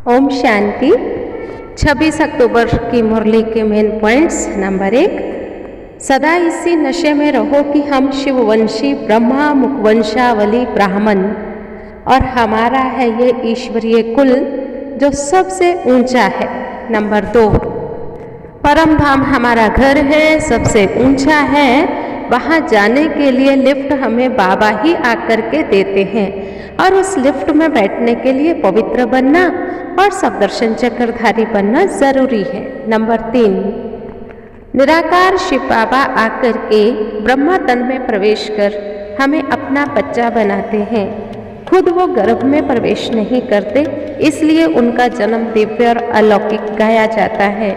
ओम शांति। 26 अक्टूबर की मुरली के main points. Number 1, सदा इसी नशे में रहो कि हम शिववंशी ब्रह्मा मुखवंशावली ब्राह्मण और हमारा है ये ईश्वरीय कुल जो सबसे ऊंचा है। नंबर 2, परम धाम हमारा घर है, सबसे ऊंचा है। वहाँ जाने के लिए लिफ्ट हमें बाबा ही आकर के देते हैं और उस लिफ्ट में बैठने के लिए पवित्र बनना और सदर्शन चक्रधारी बनना जरूरी है। नंबर 3, निराकार शिव बाबा आकर के ब्रह्मा तन में प्रवेश कर हमें अपना बच्चा बनाते हैं। खुद वो गर्भ में प्रवेश नहीं करते, इसलिए उनका जन्म दिव्य और अलौकिक गाया जाता है।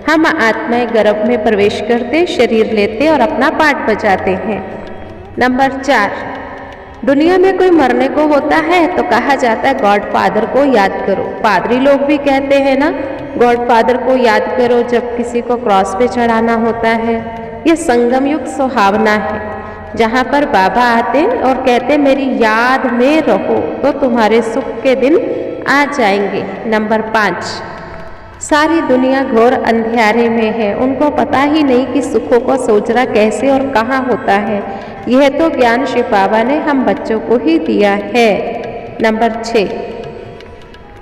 हम आत्माएं गर्भ में प्रवेश करते, शरीर लेते और अपना पाठ बजाते हैं। नंबर 4, दुनिया में कोई मरने को होता है तो कहा जाता है गॉड फादर को याद करो। पादरी लोग भी कहते हैं ना, गॉड फादर को याद करो जब किसी को क्रॉस पे चढ़ाना होता है। ये संगम युग सुहावना है जहाँ पर बाबा आते और कहते मेरी याद में रहो तो तुम्हारे सुख के दिन आ जाएंगे। नंबर 5, सारी दुनिया घोर अंधियारे में है, उनको पता ही नहीं कि सुखों को सोचना कैसे और कहाँ होता है। यह तो ज्ञान शिव बाबा ने हम बच्चों को ही दिया है। नंबर 6,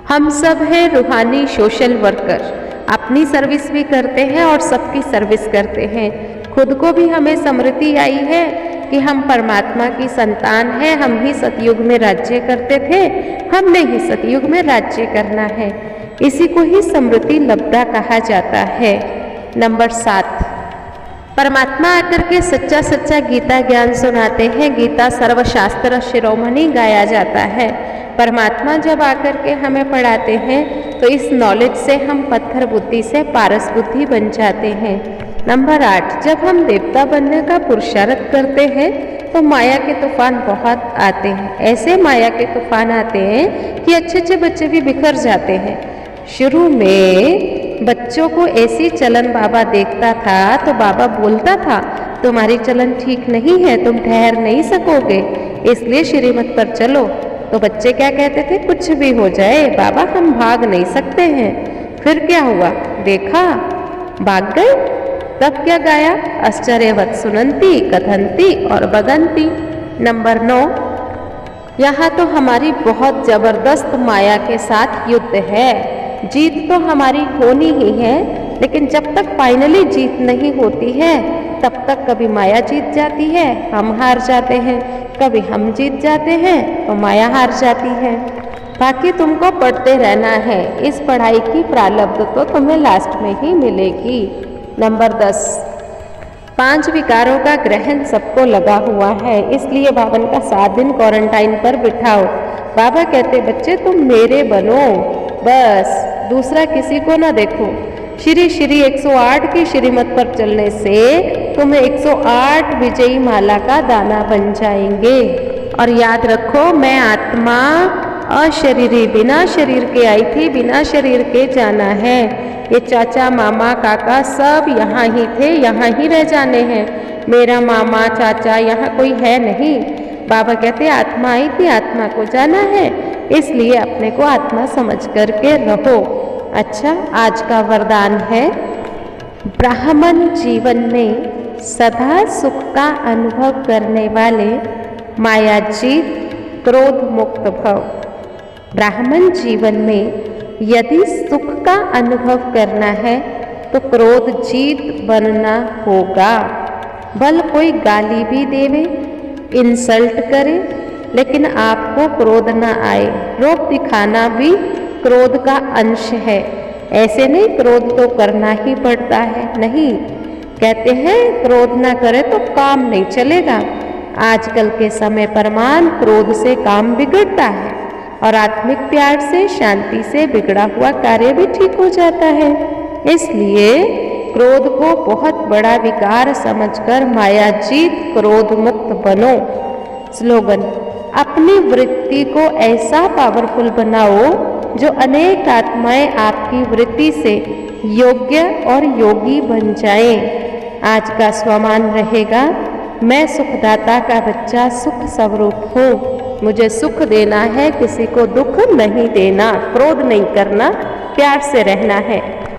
हम सब हैं रूहानी सोशल वर्कर, अपनी सर्विस भी करते हैं और सबकी सर्विस करते हैं। खुद को भी हमें स्मृति आई है कि हम परमात्मा की संतान हैं। हम ही सतयुग में राज्य करते थे, हमने ही सतयुग में राज्य करना है। इसी को ही स्मृति लब्धा कहा जाता है। नंबर 7, परमात्मा आकर के सच्चा सच्चा गीता ज्ञान सुनाते हैं। गीता सर्वशास्त्र शिरोमणि गाया जाता है। परमात्मा जब आकर के हमें पढ़ाते हैं तो इस नॉलेज से हम पत्थर बुद्धि से पारस बुद्धि बन जाते हैं। नंबर 8, जब हम देवता बनने का पुरुषार्थ करते हैं तो माया के तूफान बहुत आते हैं। ऐसे माया के तूफान आते हैं कि अच्छे अच्छे बच्चे भी बिखर जाते हैं। शुरू में बच्चों को ऐसी चलन बाबा देखता था तो बाबा बोलता था तुम्हारी चलन ठीक नहीं है, तुम ठहर नहीं सकोगे, इसलिए श्रीमत पर चलो। तो बच्चे क्या कहते थे, कुछ भी हो जाए बाबा हम भाग नहीं सकते हैं। फिर क्या हुआ, देखा भाग गए। तब क्या गाया, आश्चर्यवत सुनंती कथंती और बगंती। नंबर 9, यहाँ तो हमारी बहुत जबरदस्त माया के साथ युद्ध है। जीत तो हमारी होनी ही है, लेकिन जब तक फाइनली जीत नहीं होती है तब तक कभी माया जीत जाती है, हम हार जाते हैं, कभी हम जीत जाते हैं तो माया हार जाती है। बाकी तुमको पढ़ते रहना है, इस पढ़ाई की प्रारब्ध तो तुम्हें लास्ट में ही मिलेगी। नंबर 10, 5 विकारों का ग्रहण सबको लगा हुआ है, इसलिए बाबन का 7 दिन क्वारंटाइन पर बिठाओ। बाबा कहते बच्चे तुम मेरे बनो, बस दूसरा किसी को ना देखो। श्री श्री 108 की श्रीमत पर चलने से तुम्हें 108 विजयी माला का दाना बन जाएंगे। और याद रखो मैं आत्मा अशरीरी बिना शरीर के आई थी, बिना शरीर के जाना है। ये चाचा मामा काका सब यहाँ ही थे, यहाँ ही रह जाने हैं। मेरा मामा चाचा यहाँ कोई है नहीं। बाबा कहते आत्मा आई थी, आत्मा को जाना है, इसलिए अपने को आत्मा समझ करके रहो। अच्छा, आज का वरदान है ब्राह्मण जीवन में सदा सुख का अनुभव करने वाले मायाजीत क्रोध मुक्त भव। ब्राह्मण जीवन में यदि सुख का अनुभव करना है तो क्रोध जीत बनना होगा। भल कोई गाली भी देवे, इंसल्ट करे, लेकिन आपको क्रोध ना आए। रोब दिखाना भी क्रोध का अंश है। ऐसे नहीं क्रोध तो करना ही पड़ता है, नहीं। कहते हैं क्रोध ना करे तो काम नहीं चलेगा। आजकल के समय प्रमाण क्रोध से काम बिगड़ता है और आत्मिक प्यार से शांति से बिगड़ा हुआ कार्य भी ठीक हो जाता है। इसलिए क्रोध को बहुत बड़ा विकार समझकर मायाजीत क्रोध मुक्त बनो। स्लोगन, अपनी वृत्ति को ऐसा पावरफुल बनाओ जो अनेक आत्माएं आपकी वृत्ति से योग्य और योगी बन जाएं। आज का स्वमान रहेगा मैं सुखदाता का बच्चा सुख स्वरूप हूँ। मुझे सुख देना है, किसी को दुख नहीं देना, क्रोध नहीं करना, प्यार से रहना है।